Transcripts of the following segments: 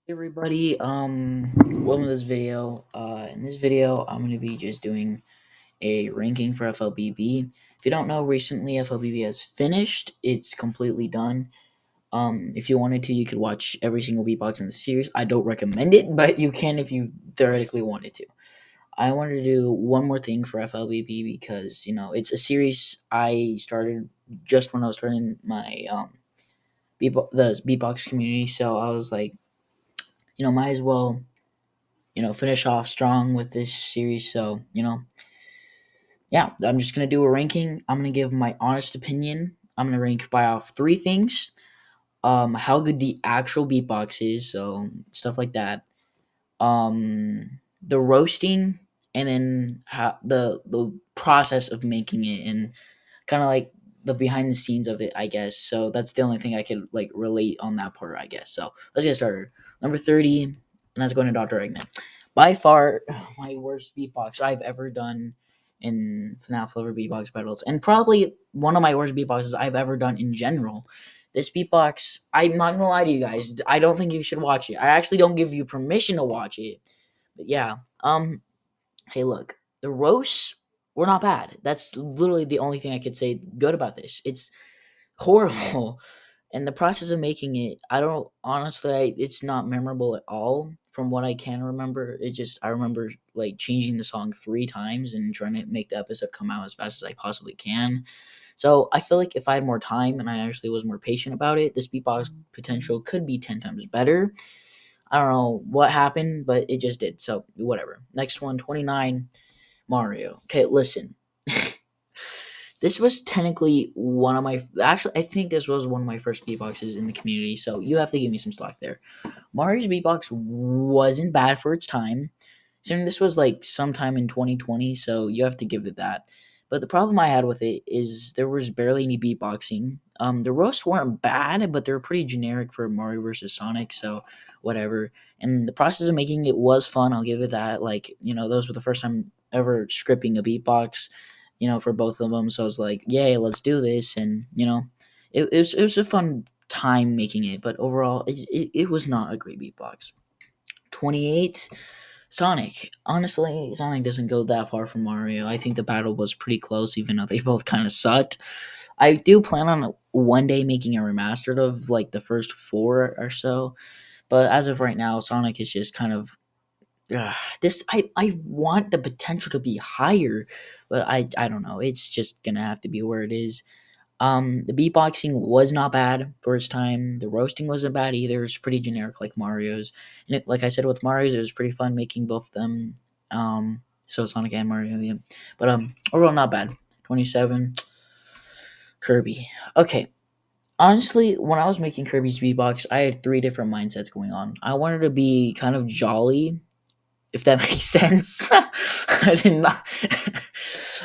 Hey everybody, welcome to this video. In this video, I'm going to be just doing a ranking for FLBB. If you don't know, recently FLBB has finished. It's completely done. If you wanted to, you could watch every single beatbox in the series. I don't recommend it, but you can if you theoretically wanted to. I wanted to do one more thing for FLBB because, it's a series I started just when I was starting my, the beatbox community. So I was like, might as well finish off strong with this series. So, yeah, I'm just going to do a ranking. I'm going to give my honest opinion. I'm going to rank by off three things. How good the actual beatbox is, so stuff like that. The roasting, and then how the process of making it, and kind of like the behind the scenes of it, I guess. So that's the only thing I could like relate on that part, I guess. So let's get started. Number 30, and that's going to Dr. Eggman. By far, my worst beatbox I've ever done in Fnaf Lover beatbox battles, and probably one of my worst beatboxes I've ever done in general. This beatbox, I'm not gonna lie to you guys, I don't think you should watch it. I actually don't give you permission to watch it. But yeah, hey, look, the roasts were not bad. That's literally the only thing I could say good about this. It's horrible. And the process of making it, I don't honestly, it's not memorable at all from what I can remember. I remember like changing the song 3 times and trying to make the episode come out as fast as I possibly can. So I feel like if I had more time and I actually was more patient about it, this beatbox potential could be 10 times better. I don't know what happened, but it just did. So whatever. Next one, 29, Mario. Okay, listen. This was technically one of my actually I think this was one of my first beatboxes in the community, so you have to give me some slack there. Mario's beatbox wasn't bad for its time. Assuming this was like sometime in 2020, so you have to give it that. But the problem I had with it is there was barely any beatboxing. The roasts weren't bad, but they were pretty generic for Mario versus Sonic, so whatever. And the process of making it was fun. I'll give it that. Like, those were the first time ever scripting a beatbox, for both of them. So I was like, yay, let's do this. And, it was a fun time making it, but overall, it was not a great beatbox. 28, Sonic. Honestly, Sonic doesn't go that far from Mario. I think the battle was pretty close, even though they both kind of sucked. I do plan on one day making a remastered of like the first four or so, but as of right now, Sonic is just kind of this. I want the potential to be higher, but I don't know. It's just gonna have to be where it is. The beatboxing was not bad for its time. The roasting wasn't bad either. It's pretty generic like Mario's. And like I said with Mario's, it was pretty fun making both of them. So Sonic and Mario, yeah. But overall not bad. 27, Kirby. Okay. Honestly, when I was making Kirby's beatbox, I had three different mindsets going on. I wanted to be kind of jolly, if that makes sense. I did not.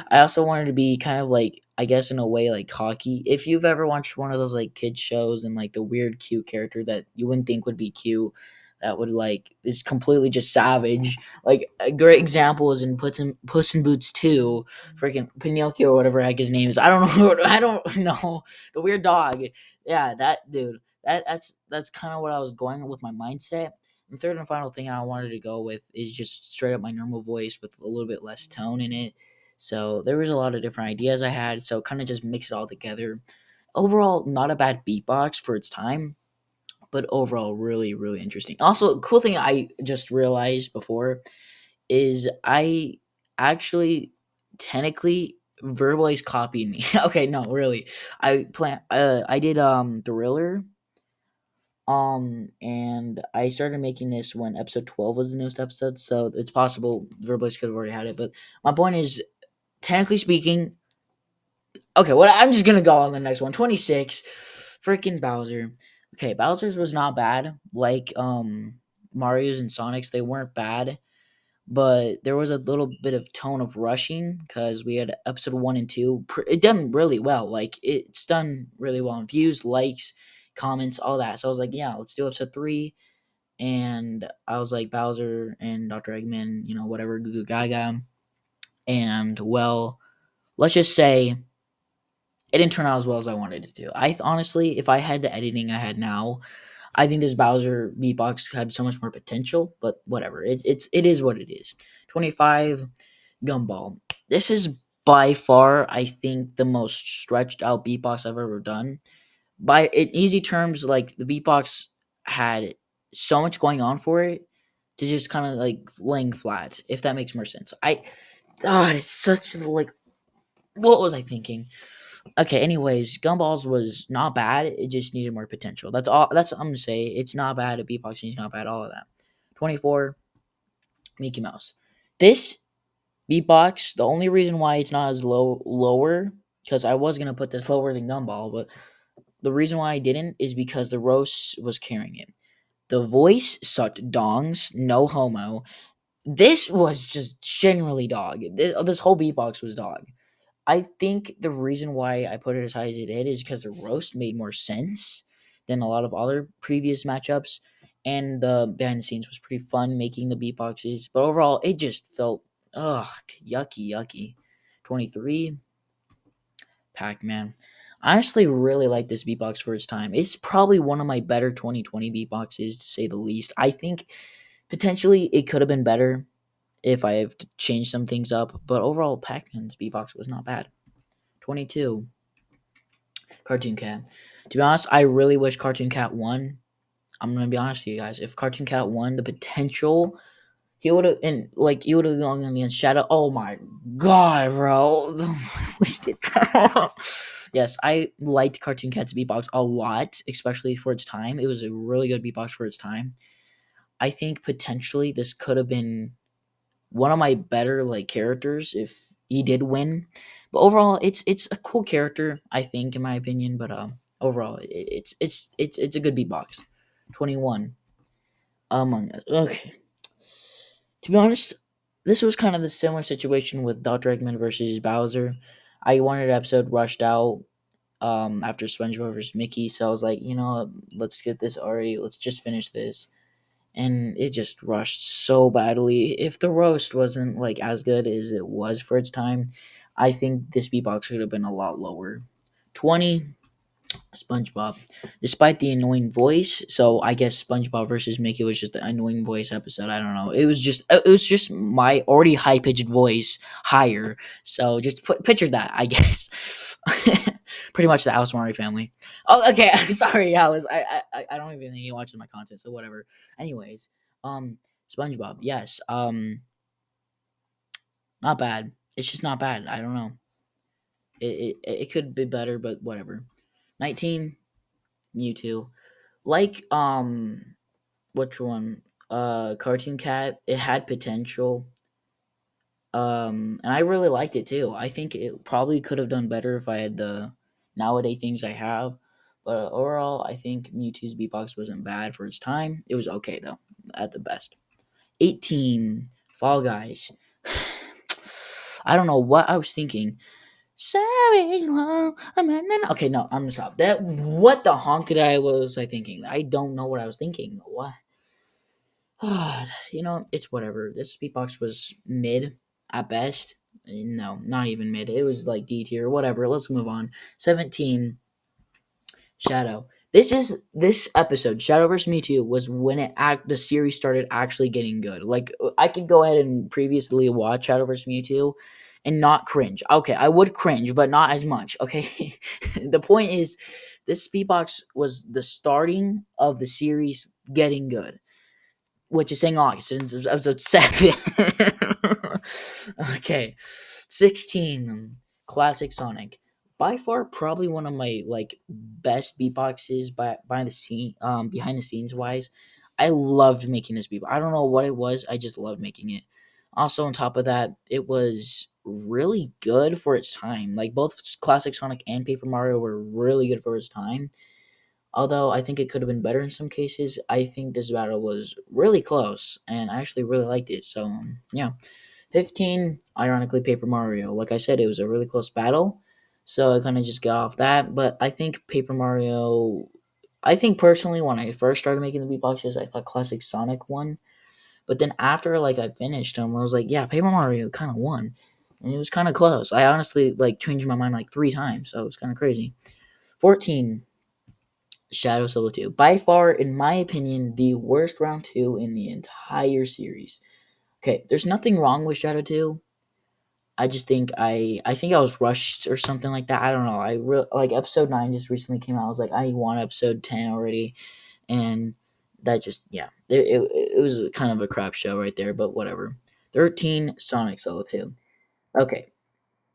I also wanted to be kind of like, I guess, in a way, like cocky. If you've ever watched one of those like kids shows and like the weird cute character that you wouldn't think would be cute, that would like is completely just savage. Like a great example is in Puss in Boots 2, freaking Pinocchio or whatever the heck his name is. I don't know. I don't know the weird dog. Yeah, that dude. That's kind of what I was going with my mindset. And third and final thing I wanted to go with is just straight up my normal voice with a little bit less tone in it. So there was a lot of different ideas I had. So kind of just mix it all together. Overall, not a bad beatbox for its time, but overall really, really interesting. Also, a cool thing I just realized before is I actually technically Verbalize copied me. Okay, no, really. I did Thriller, and I started making this when episode 12 was the newest episode, so it's possible Verbois could have already had it. But my point is, technically speaking, okay, well, I'm just gonna go on the next one. 26, freaking Bowser. Okay, Bowser's was not bad. Like Mario's and Sonic's, they weren't bad, but there was a little bit of tone of rushing because we had episode 1 and 2. It done really well. Like it's done really well in views, likes, comments, all that. So I was like, yeah, let's do episode 3. And I was like Bowser and Dr. Eggman, whatever, Goo Goo Gaga. And well, let's just say it didn't turn out as well as I wanted it to. Honestly, if I had the editing I had now, I think this Bowser beatbox had so much more potential, but whatever. It is what it is. 25 Gumball. This is by far, I think, the most stretched out beatbox I've ever done. By in easy terms, like the beatbox had so much going on for it to just kind of like laying flat, if that makes more sense. God, it's such like, what was I thinking? Okay, anyways, Gumballs was not bad. It just needed more potential. That's all. That's what I'm gonna say. It's not bad. A beatboxing is not bad. All of that. 24 Mickey Mouse. This beatbox. The only reason why it's not as lower, because I was gonna put this lower than Gumball, but the reason why I didn't is because the roast was carrying it. The voice sucked dongs. No homo. This was just generally dog. This whole beatbox was dog. I think the reason why I put it as high as it did is because the roast made more sense than a lot of other previous matchups, and the behind the scenes was pretty fun making the beatboxes. But overall, it just felt yucky, yucky. 23 Pac Man. I honestly really like this beatbox for its time. It's probably one of my better 2020 beatboxes to say the least. I think potentially it could have been better if I have changed some things up, but overall, Pac Man's beatbox was not bad. 22 Cartoon Cat. To be honest, I really wish Cartoon Cat won. I'm gonna be honest with you guys. If Cartoon Cat won, the potential he would have and like he would have gone against Shadow. Oh my god, bro! Wasted. Yes, I liked Cartoon Cat's beatbox a lot, especially for its time. It was a really good beatbox for its time. I think potentially this could have been one of my better like characters if he did win. But overall, it's a cool character, I think, in my opinion. But overall, it's a good beatbox. 21 Among Us. Okay, to be honest, this was kind of the similar situation with Dr. Eggman versus Bowser. I wanted an episode rushed out after SpongeBob versus Mickey, so I was like, let's get this already. Let's just finish this, and it just rushed so badly. If the roast wasn't like as good as it was for its time, I think this beatbox should have been a lot lower. 20 SpongeBob. Despite the annoying voice, so I guess SpongeBob versus Mickey was just the annoying voice episode. I don't know. It was just my already high pitched voice higher. So just picture that, I guess. Pretty much the Alice Murray family. Oh, okay. I'm sorry, Alice. I don't even think you watches my content, so whatever. Anyways, um, SpongeBob. Yes. Not bad. It's just not bad. I don't know. It could be better, but whatever. 19 Mewtwo. Like which one? Cartoon Cat. It had potential. And I really liked it too. I think it probably could have done better if I had the nowadays things I have. But overall, I think Mewtwo's beatbox wasn't bad for its time. It was okay though, at the best. 18 Fall Guys. I don't know what I was thinking. Savage love. Okay, no, I'm gonna stop. That what the honk did I was I thinking? I don't know what I was thinking. What? It's whatever. This beatbox was mid at best. No, not even mid. It was like D tier, whatever. Let's move on. 17 Shadow. This episode, Shadow vs. Mewtwo, was when the series started actually getting good. Like I could go ahead and previously watch Shadow vs. Mewtwo and not cringe. Okay, I would cringe, but not as much. Okay, the point is, this beatbox was the starting of the series getting good, which is saying August since episode 7. Okay, 16 Classic Sonic. By far, probably one of my like best beatboxes behind the scenes wise. I loved making this beatbox. I don't know what it was. I just loved making it. Also, on top of that, it was really good for its time. Like both Classic Sonic and Paper Mario were really good for its time. Although I think it could have been better in some cases, I think this battle was really close, and I actually really liked it. So, yeah. 15, ironically, Paper Mario. Like I said, it was a really close battle, so I kind of just got off that. But I think Paper Mario. I think personally, when I first started making the beatboxes, I thought Classic Sonic won. But then after like I finished them, I was like, yeah, Paper Mario kind of won, and it was kind of close. I honestly like changed my mind like 3 times, so it was kind of crazy. 14, Shadow Solo 2. By far, in my opinion, the worst round 2 in the entire series. Okay, there's nothing wrong with Shadow 2. I just think I think I was rushed or something like that. I don't know. Like episode 9 just recently came out. I was like, I want episode 10 already, and that just yeah, it was kind of a crap show right there. But whatever. 13 Sonic Solo 2. Okay,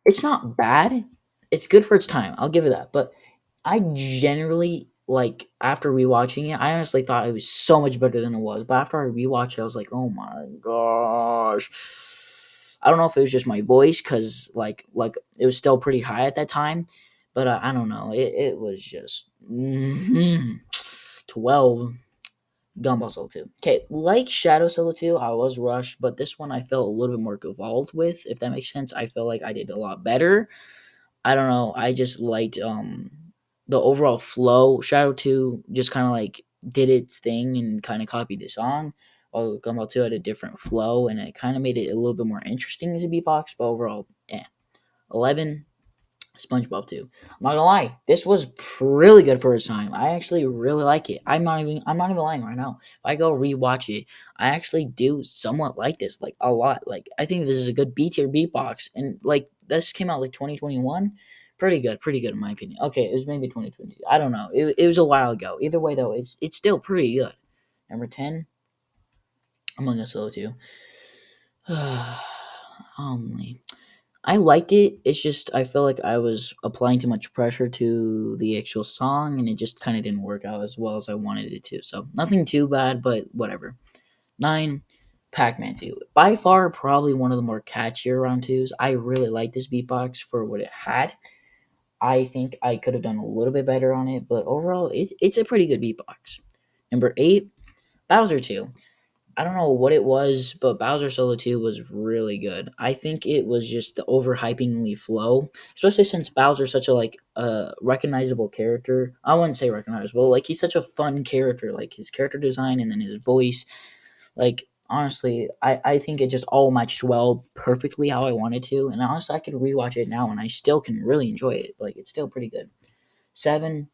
it's not bad. It's good for its time. I'll give it that. But I generally like after rewatching it, I honestly thought it was so much better than it was. But after I rewatched it, I was like, oh my gosh. I don't know if it was just my voice because like it was still pretty high at that time, but I don't know. It was just 12 Gumball Solo 2. Okay, like Shadow Solo 2, I was rushed, but this one I felt a little bit more involved with, if that makes sense. I feel like I did a lot better. I don't know. I just liked the overall flow. Shadow 2 just kind of like did its thing and kind of copied the song. While Gumball 2 had a different flow and it kind of made it a little bit more interesting as a beatbox, but overall, 11 SpongeBob 2. I'm not gonna lie, this was really good for its time. I actually really like it. I'm not even lying right now. If I go rewatch it, I actually do somewhat like this, like a lot. Like I think this is a good B tier beatbox, and like this came out like 2021. Pretty good in my opinion. Okay, it was maybe 2020. I don't know. It was a while ago. Either way though, it's still pretty good. Number 10, Among Us Solo 2. Only. I liked it. It's just I feel like I was applying too much pressure to the actual song, and it just kind of didn't work out as well as I wanted it to. So nothing too bad, but whatever. 9, Pac-Man 2. By far, probably one of the more catchier round twos. I really like this beatbox for what it had. I think I could have done a little bit better on it, but overall, it's a pretty good beatbox. Number 8, Bowser 2. I don't know what it was, but Bowser Solo 2 was really good. I think it was just the overhypingly flow, especially since Bowser's such a recognizable character. I wouldn't say recognizable, like he's such a fun character, like his character design and then his voice. Like honestly, I think it just all matched well perfectly how I wanted to. And honestly, I could rewatch it now and I still can really enjoy it. Like it's still pretty good. 7,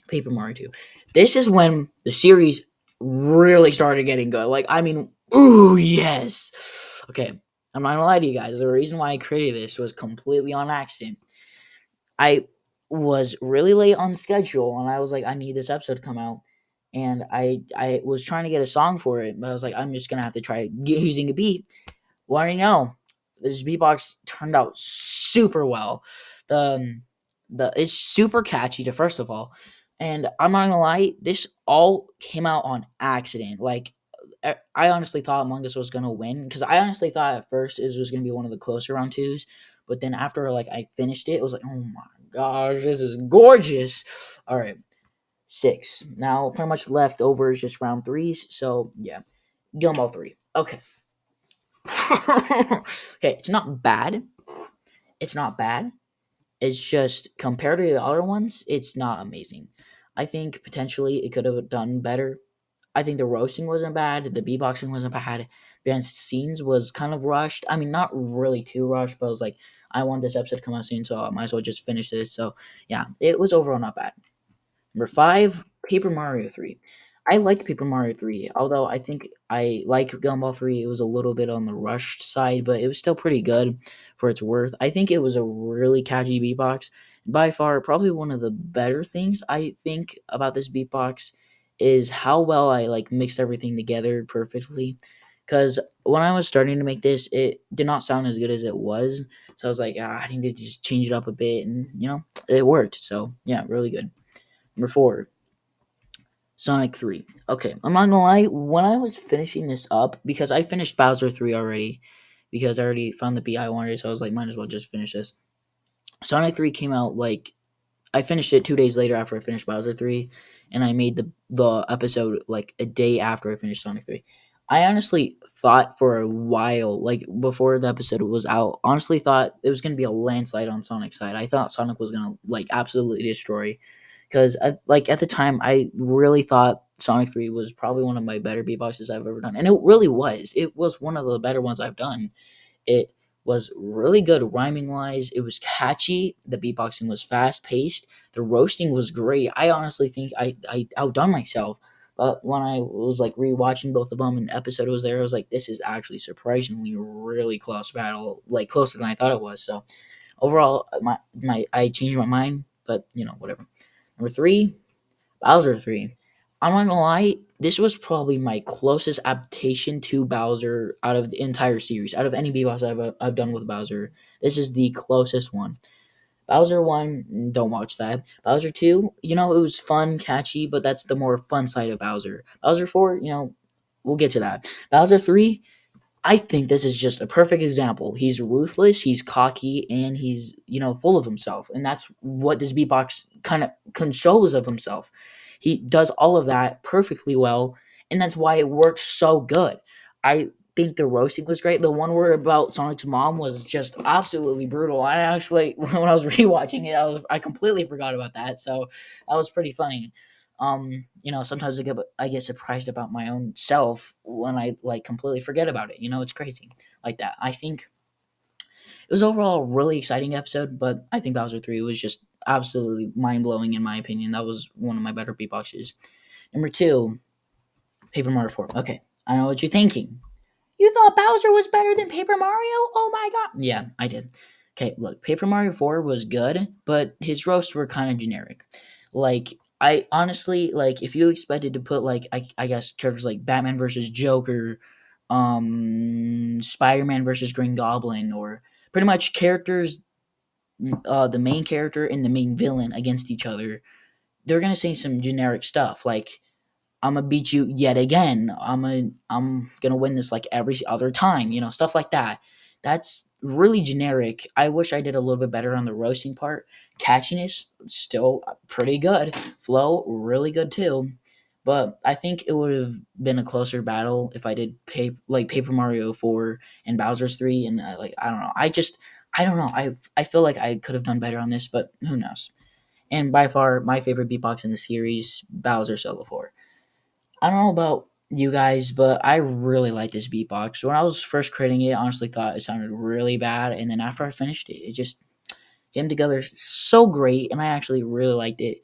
Paper Mario 2. This is when the series really started getting good. Like, I mean, ooh, yes. Okay, I'm not gonna lie to you guys. The reason why I created this was completely on accident. I was really late on schedule, and I was like, I need this episode to come out. And I was trying to get a song for it, but I was like, I'm just gonna have to try using a beat. What do you know? This beatbox turned out super well. The it's super catchy to first of all, and I'm not gonna lie, this all came out on accident. Like I honestly thought Among Us was gonna win because I honestly thought at first it was gonna be one of the closer round twos, but then after like I finished it, it was like, oh my gosh, this is gorgeous. All right, 6. Now pretty much left over is just round threes. So yeah, Gumball 3. Okay. Okay, it's not bad. It's not bad. It's just compared to the other ones, it's not amazing. I think potentially it could have done better. I think the roasting wasn't bad. The beatboxing wasn't bad. Behind the scenes was kind of rushed. I mean, not really too rushed, but I was like, I want this episode to come out soon, so I might as well just finish this. So yeah, it was overall not bad. Number 5, Paper Mario 3. I like Paper Mario 3, although I think I like Gumball 3. It was a little bit on the rushed side, but it was still pretty good for its worth. I think it was a really catchy beatbox. By far, probably one of the better things I think about this beatbox is how well I like mixed everything together perfectly. Because when I was starting to make this, it did not sound as good as it was. So I was like, I need to just change it up a bit, and it worked. So yeah, really good. Number 4, Sonic 3. Okay, I'm not gonna lie, when I was finishing this up, because I finished Bowser 3 already, because I already found the beat I wanted, so I was like, might as well just finish this. Sonic 3 came out like I finished it 2 days later after I finished Bowser 3, and I made the episode like a day after I finished Sonic 3. I honestly thought for a while, like before the episode was out, honestly thought it was gonna be a landslide on Sonic's side. I thought Sonic was gonna like absolutely destroy, because like at the time I really thought Sonic 3 was probably one of my better beatboxes I've ever done, and it really was. It was one of the better ones I've done. It was really good rhyming wise. It was catchy. The beatboxing was fast paced. The roasting was great. I honestly think I outdone myself. But when I was like rewatching both of them and the episode was there, I was like, this is actually surprisingly really close battle, like closer than I thought it was. So overall, my I changed my mind, but whatever. Number three, Bowser 3. I'm not gonna lie, this was probably my closest adaptation to Bowser out of the entire series. Out of any Beatbox I've done with Bowser, this is the closest one. Bowser 1, don't watch that. Bowser 2, it was fun, catchy, but that's the more fun side of Bowser. Bowser 4, we'll get to that. Bowser 3, I think this is just a perfect example. He's ruthless, he's cocky, and he's, full of himself. And that's what this beatbox kind of controls of himself. He does all of that perfectly well, and that's why it works so good. I think the roasting was great. The one word about Sonic's mom was just absolutely brutal. I actually, when I was rewatching it, I completely forgot about that. So that was pretty funny. Sometimes I get surprised about my own self when I like completely forget about it. It's crazy like that. I think it was overall a really exciting episode, but I think Bowser 3 was just absolutely mind blowing in my opinion. That was one of my better beatboxes. Number two, Paper Mario 4. Okay, I know what you're thinking. You thought Bowser was better than Paper Mario? Oh my god. Yeah, I did. Okay, look, Paper Mario 4 was good, but his roasts were kind of generic. Like, I honestly, like, if you expected to put, like, I guess characters like Batman versus Joker, Spider Man versus Green Goblin, or pretty much characters, the main character and the main villain against each other, they're gonna say some generic stuff like, I'm gonna beat you yet again. I'm gonna win this like every other time. Stuff like that. That's really generic. I wish I did a little bit better on the roasting part. Catchiness still pretty good. Flow really good too. But I think it would have been a closer battle if I did Paper Mario 4 and Bowser's 3 and I don't know. I don't know. I feel like I could have done better on this, but who knows. And by far my favorite beatbox in the series, Bowser Solo 4. I don't know about you guys, but I really like this beatbox. When I was first creating it, I honestly thought it sounded really bad, and then after I finished it, it just came together so great, and I actually really liked it.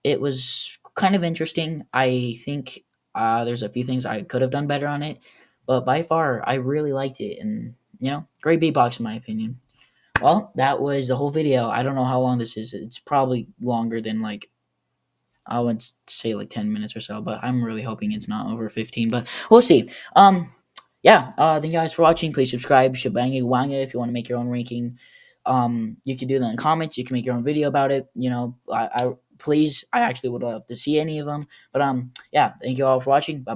It was kind of interesting. I think there's a few things I could have done better on it, but by far, I really liked it, and great beatbox in my opinion. Well, that was the whole video. I don't know how long this is. It's probably longer than like I would say like 10 minutes or so, but I'm really hoping it's not over 15, but we'll see. Yeah, thank you guys for watching. Please subscribe, Shabangy Wanga, if you want to make your own ranking. You can do that in the comments. You can make your own video about it. I actually would love to see any of them. But yeah, thank you all for watching. Bye.